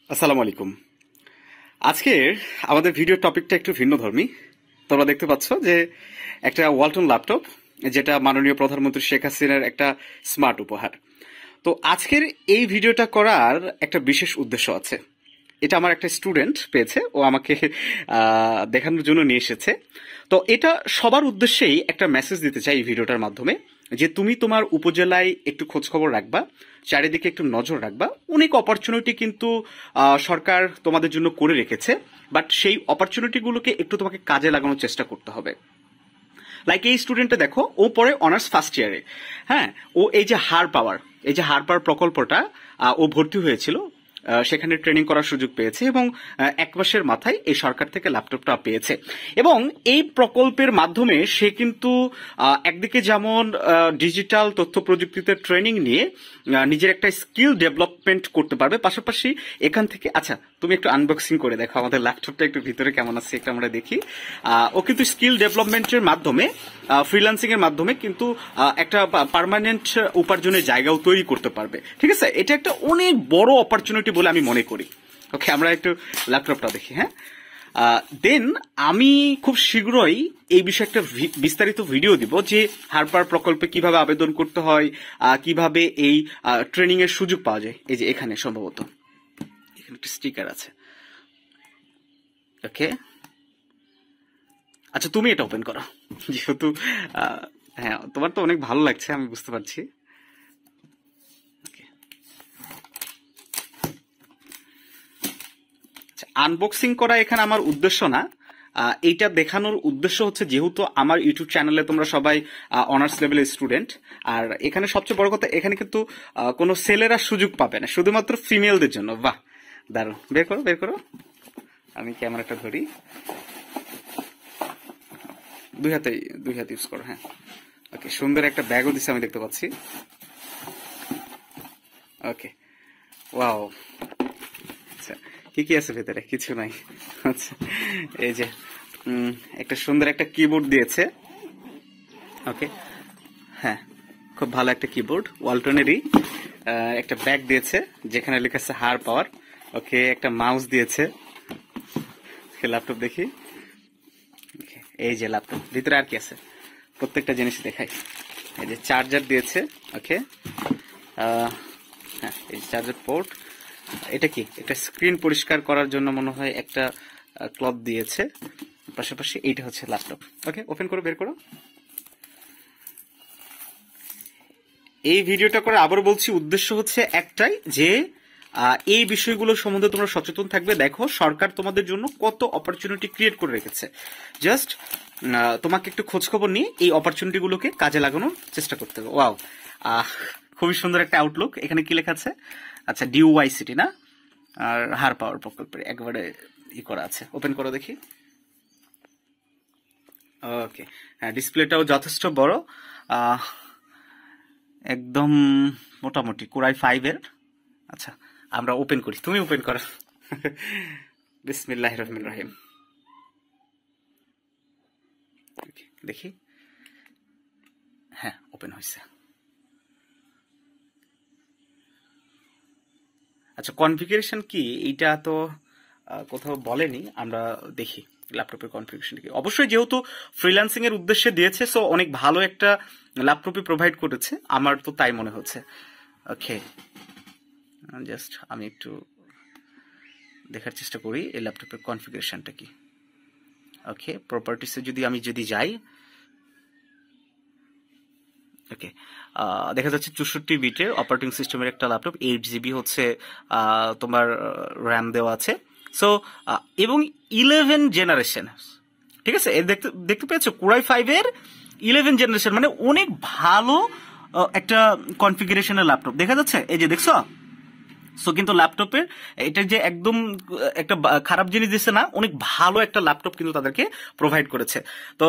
আসসালামু আলাইকুম। আজকের আমাদের ভিডিও টপিকটা একটু ভিন্নধর্মী। তোমরা দেখতে পাচ্ছ যে একটা ওয়ালটন ল্যাপটপ, যেটা মাননীয় প্রধানমন্ত্রী শেখ হাসিনার একটা স্মার্ট উপহার। তো আজকের এই ভিডিওটা করার একটা বিশেষ উদ্দেশ্য আছে। এটা আমার একটা স্টুডেন্ট পেয়েছে, ও আমাকে দেখানোর জন্য নিয়ে এসেছে। তো এটা সবার উদ্দেশ্যেই একটা মেসেজ দিতে চাই এই ভিডিওটার মাধ্যমে, যে তুমি তোমার উপজেলায় একটু খোঁজ খবর রাখবা, চারিদিকে একটু নজর রাখবা। অনেক অপরচুনিটি কিন্তু সরকার তোমাদের জন্য করে রেখেছে, বাট সেই অপরচুনিটিগুলোকে একটু তোমাকে কাজে লাগানোর চেষ্টা করতে হবে। লাইক এই স্টুডেন্টটা দেখো, ও পড়ে অনার্স ফার্স্ট ইয়ারে। হ্যাঁ, ও এই যে হার পাওয়ার প্রকল্পটা ও ভর্তি হয়েছিল, সেখানে ট্রেনিং করার সুযোগ পেয়েছে এবং 1 মাসের মাথায় এই সরকার থেকে ল্যাপটপটা পেয়েছে। এবং এই প্রকল্পের মাধ্যমে সে কিন্তু একদিকে যেমন ডিজিটাল তথ্য প্রযুক্তিতে ট্রেনিং নিয়ে নিজের একটা স্কিল ডেভেলপমেন্ট করতে পারবে, পাশাপাশি এখান থেকে আচ্ছা তুমি একটু আনবক্সিং করে দেখো আমাদের ল্যাপটপটা একটু ভিতরে কেমন আছে, একটু আমরা দেখি। ও কিন্তু স্কিল ডেভেলপমেন্টের মাধ্যমে, ফ্রিল্যান্সিং এর মাধ্যমে কিন্তু একটা পার্মানেন্ট উপার্জনের জায়গাও তৈরি করতে পারবে। ঠিক আছে, এটা একটা অনেক বড় অপরচুনিটি বলে আমি মনে করি। ওকে, আমরা একটু ল্যাপটপটা দেখি। হ্যাঁ, দেন আমি খুব শীঘ্রই এই বিষয়ে একটা বিস্তারিত ভিডিও দিব, যে হারপার প্রকল্পে কিভাবে আবেদন করতে হয়, কিভাবে এই ট্রেনিং এর সুযোগ পাওয়া যায়। এই যে এখানে সম্ভবত এখানে একটা স্টিকার আছে। ওকে, আচ্ছা তুমি এটা ওপেন করো, যেহেতু হ্যাঁ তোমার তো অনেক ভালো লাগছে, আমি বুঝতে পারছি। আনবক্সিং করা এখানে আমার উদ্দেশ্য না, এইটা দেখানোর উদ্দেশ্য হচ্ছে, যেহেতু আমার ইউটিউব চ্যানেলে তোমরা সবাই অনার্স লেভেলের স্টুডেন্ট, আর এখানে সবচেয়ে বড় কথা, এখানে কিন্তু কোনো সেলেরা সুযোগ পাবে না, শুধুমাত্র ফিমেলদের জন্য। বাহ, দারুণ। বের করো বের করো, আমি ক্যামেরাটা ধরি। দুই হাতে ইউজ করো। হ্যাঁ, ওকে, সুন্দর একটা ব্যাগও দিচ্ছে আমি দেখতে পাচ্ছি। ওকে, ওয়াও। আচ্ছা, কি কি আছে ভেতরে? কিছু নাই। আচ্ছা, এই যে একটা সুন্দর একটা কিবোর্ড দিয়েছে। ওকে, হ্যাঁ, খুব ভালো একটা কিবোর্ড, ওয়ালটনেরই। একটা ব্যাগ দিয়েছে যেখানে লেখা আছে হার পাওয়ার। ওকে, একটা মাউস দিয়েছে। ল্যাপটপ দেখি। এই যে ল্যাপটপ, ভিতরে আর কি আছে প্রত্যেকটা জিনিস দেখাই। এই যে চার্জার দিয়েছে। ওকে, হ্যাঁ, এই চার্জার পোর্ট। এটা কি? একটা স্ক্রিন পরিষ্কার করার জন্য মনে হয় একটা ক্লথ দিয়েছে। পাশাপাশি এইটা হচ্ছে ল্যাপটপ। ওকে, ওপেন করো, বের করো। এই ভিডিওটা করে আবার বলছি, উদ্দেশ্য হচ্ছে একটাই, যে এই বিষয়গুলো সম্বন্ধে তোমরা সচেতন থাকবে। দেখো সরকার তোমাদের জন্য কত অপরচুনিটি ক্রিয়েট করে রেখেছে, জাস্ট তোমাকে একটু খোঁজ খবর নিয়ে এই অপরচুনিটি গুলোকে কাজে লাগানোর চেষ্টা করতে হবে। ওয়াও, খুবই সুন্দর একটা আউটলুক। এখানে কি লেখা আছে? আচ্ছা, ডিউওয়াই সিটি না, আর হার পাওয়ার প্রকল্পের একবারে করা আছে। ওপেন করো দেখি। ওকে, হ্যাঁ, ডিসপ্লেটাও যথেষ্ট বড়, একদম মোটামুটি কোরাই 5 এর। আচ্ছা, আমরা ওপেন করি, তুমি ওপেন করো। বিসমিল্লাহির রহমানির রহিম। দেখি। হ্যাঁ, ওপেন হয়েছে। আচ্ছা, কনফিগারেশন কি এইটা তো কোথাও বলেনি, আমরা দেখি ল্যাপটপের কনফিগারেশন কি। অবশ্যই যেহেতু ফ্রিল্যান্সিং এর উদ্দেশ্যে দিয়েছে, সো অনেক ভালো একটা ল্যাপটপই প্রোভাইড করেছে, আমার তো তাই মনে হচ্ছে। ওকে, জাস্ট আমি একটু দেখার চেষ্টা করি এই ল্যাপটপের কনফিগারেশনটা কি। ওকে, প্রপার্টিসে যদি যাই, ওকে, দেখা যাচ্ছে 64 বিটের অপারেটিং সিস্টেমের একটা ল্যাপটপ, 8 GB হচ্ছে তোমার র্যাম দেওয়া আছে। সো এবং 11 জেনারেশন, ঠিক আছে, দেখতে পেয়েছো, কোরাই 5 এর 11 জেনারেশন, মানে অনেক ভালো একটা কনফিগারেশনের ল্যাপটপ দেখা যাচ্ছে। এই যে দেখছো, সো কিন্তু ল্যাপটপের এটা যে একদম একটা খারাপ জিনিস দিচ্ছে না, অনেক ভালো একটা ল্যাপটপ কিন্তু তাদেরকে প্রোভাইড করেছে। তো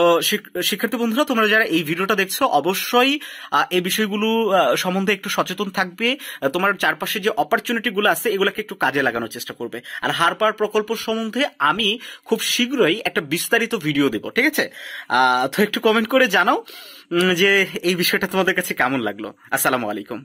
শিক্ষার্থী বন্ধুরা, তোমরা যারা এই ভিডিওটা দেখছো, অবশ্যই এই বিষয়গুলো সম্বন্ধে একটু সচেতন থাকবে। তোমার চারপাশে যে অপরচুনিটি গুলো আছে, এগুলোকে একটু কাজে লাগানোর চেষ্টা করবে। আর হারপার প্রকল্প সম্বন্ধে আমি খুব শীঘ্রই একটা বিস্তারিত ভিডিও দেব, ঠিক আছে? তো একটু কমেন্ট করে জানাও যে এই বিষয়টা তোমাদের কাছে কেমন লাগলো। আসসালামু আলাইকুম।